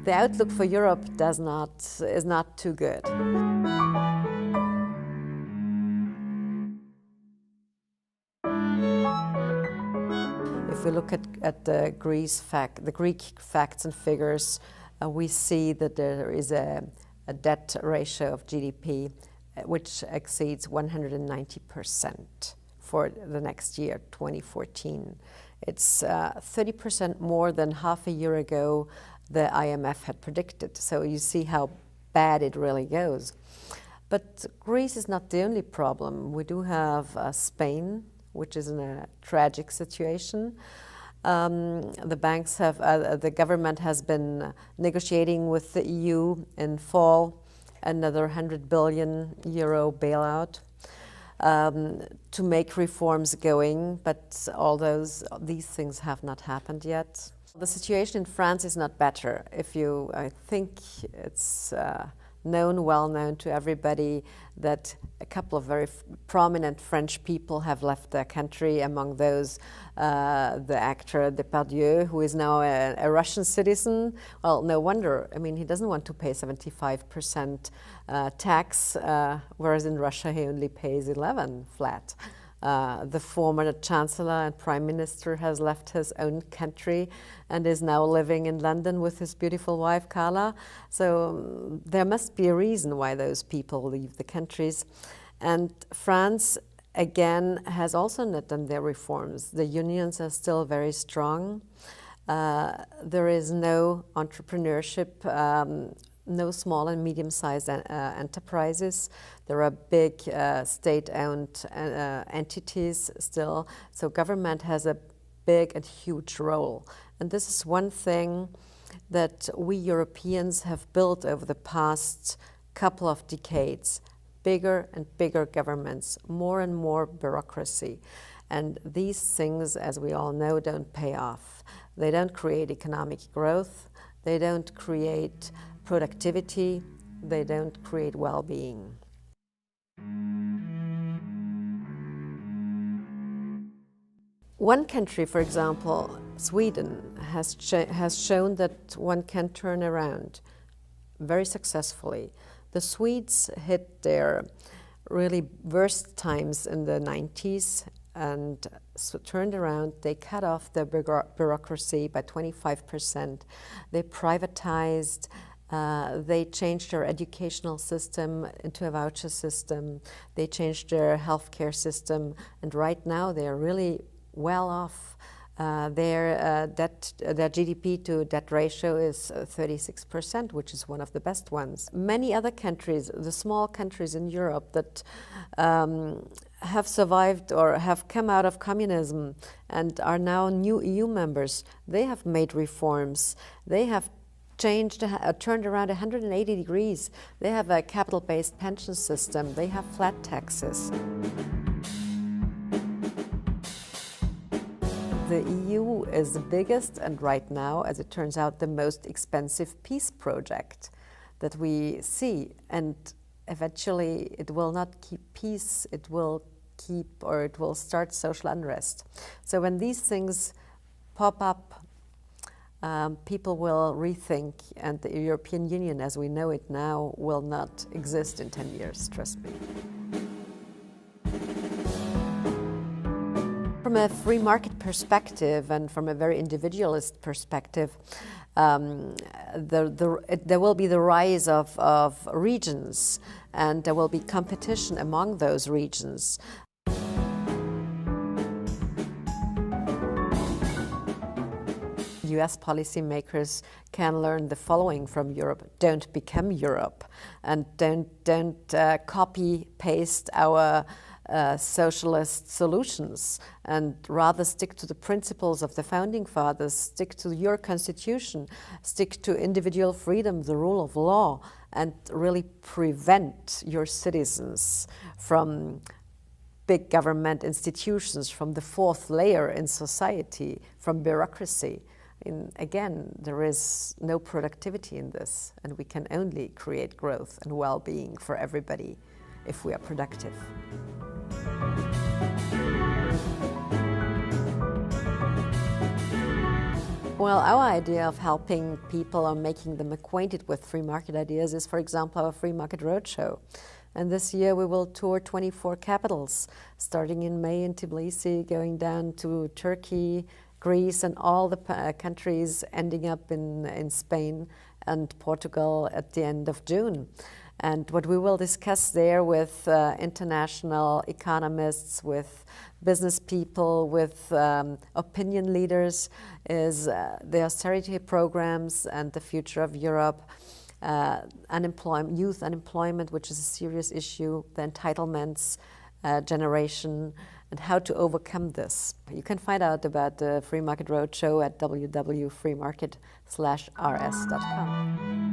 the outlook for Europe is not too good. If we look at the Greek facts and figures, we see that there is a debt ratio of GDP which exceeds 190% for the next year, 2014. It's 30% more than half a year ago the IMF had predicted. So you see how bad it really goes. But Greece is not the only problem. We do have Spain, which is in a tragic situation. The government has been negotiating with the EU in fall another 100 billion euro bailout to make reforms going, but these things have not happened yet. The situation in France is not better. I think it's well known to everybody that a couple of very prominent French people have left the country, among those the actor Depardieu, who is now a Russian citizen. Well, no wonder. I mean, he doesn't want to pay 75% tax, whereas in Russia he only pays 11 flat. The former chancellor and prime minister has left his own country and is now living in London with his beautiful wife Carla. So there must be a reason why those people leave the countries. And France, again, has also not done their reforms. The unions are still very strong. There is no entrepreneurship, no small and medium-sized enterprises. There are big state-owned entities still. So government has a big and huge role. And this is one thing that we Europeans have built over the past couple of decades. Bigger and bigger governments, more and more bureaucracy. And these things, as we all know, don't pay off. They don't create economic growth. They don't create productivity. They don't create well-being. One country, for example, Sweden, has shown that one can turn around very successfully. The Swedes hit their really worst times in the 90s and turned around. They cut off the bureaucracy by 25%. They privatized. They changed their educational system into a voucher system. They changed their healthcare system, and right now they are really well off. Their GDP to debt ratio is 36%, which is one of the best ones. Many other countries, the small countries in Europe that have survived or have come out of communism and are now new EU members, they have made reforms. They have turned around 180 degrees. They have a capital-based pension system. They have flat taxes. The EU is the biggest and right now, as it turns out, the most expensive peace project that we see. And eventually it will not keep peace, it will start social unrest. So when these things pop up, people will rethink, and the European Union as we know it now will not exist in 10 years, trust me. From a free market perspective and from a very individualist perspective, there will be the rise of regions, and there will be competition among those regions. US policymakers can learn the following from Europe: don't become Europe, and don't copy-paste our socialist solutions, and rather stick to the principles of the founding fathers, stick to your constitution, stick to individual freedom, the rule of law, and really prevent your citizens from big government institutions, from the fourth layer in society, from bureaucracy. Again, there is no productivity in this, and we can only create growth and well-being for everybody if we are productive. Well, our idea of helping people or making them acquainted with free market ideas is, for example, our Free Market Roadshow. And this year we will tour 24 capitals, starting in May in Tbilisi, going down to Turkey, Greece, and all the countries ending up in Spain and Portugal at the end of June. And what we will discuss there with international economists, with business people, with opinion leaders is the austerity programs and the future of Europe, youth unemployment, which is a serious issue, the entitlements generation, and how to overcome this. You can find out about the Free Market Roadshow at www.freemarket.rs.com.